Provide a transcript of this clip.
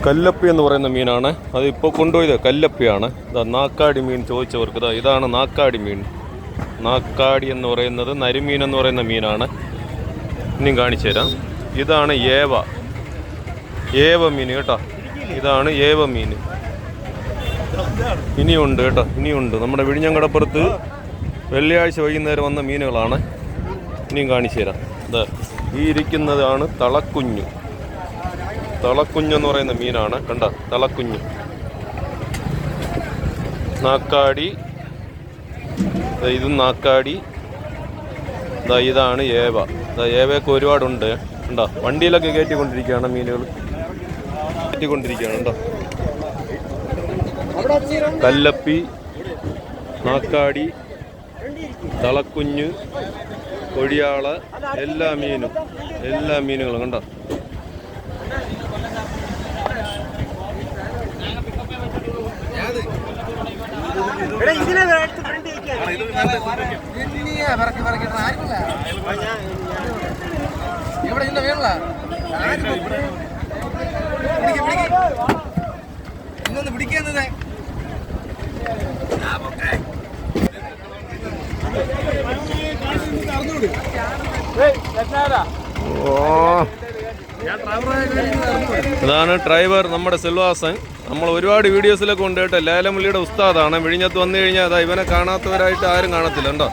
കല്ലപ്പി എന്ന് പറയുന്ന മീനാണ്. അതിപ്പോൾ കൊണ്ടുപോയത് കല്ലപ്പിയാണ്. ഇതാ നാക്കാടി മീൻ ചോദിച്ചവർക്ക് ഇതാണ് നാക്കാടി മീൻ. നാക്കാടി എന്ന് പറയുന്നത് നരിമീൻ എന്ന് പറയുന്ന മീനാണ്. ഇനിയും കാണിച്ചു തരാം. ഇതാണ് ഏവ മീൻ കേട്ടോ. ഇതാണ് ഏവ മീൻ. ഇനിയുണ്ട് കേട്ടോ, ഇനിയുണ്ട്. നമ്മുടെ വിഴിഞ്ഞങ്കടപ്പുറത്ത് വെള്ളിയാഴ്ച വൈകുന്നേരം വന്ന മീനുകളാണ്. ഇനിയും കാണിച്ചു തരാം. ഇതാ ഈ ഇരിക്കുന്നതാണ് തളക്കുഞ്ഞെന്ന് പറയുന്ന മീനാണ്. കണ്ട തളക്കുഞ്ഞ്. നാക്കാടി, ഇതും നാക്കാടി. ഇതാണ് ഏവയൊക്കെ ഒരുപാടുണ്ട്. കണ്ടോ വണ്ടിയിലൊക്കെ കയറ്റിക്കൊണ്ടിരിക്കുകയാണ് മീനുകൾ. കയറ്റിക്കൊണ്ടിരിക്കുകയാണ് കേട്ടോ. കല്ലപ്പി, നാക്കാടി, തളക്കുഞ്ഞ്, കൊടിയാള, എല്ലാ മീനുകളും കണ്ടോ. പിടിക്കുന്നത് ഇതാണ് ഡ്രൈവർ നമ്മുടെ സെൽവാസൻ. നമ്മൾ ഒരുപാട് വീഡിയോസിലൊക്കെ ഉണ്ട് കേട്ടോ. ലേലമുള്ളിയുടെ ഉസ്താദാണ്. വിഴിഞ്ഞത്ത് വന്നു കഴിഞ്ഞാൽ ഇവനെ കാണാത്തവരായിട്ട് ആരും കാണത്തില്ല കേട്ടോ.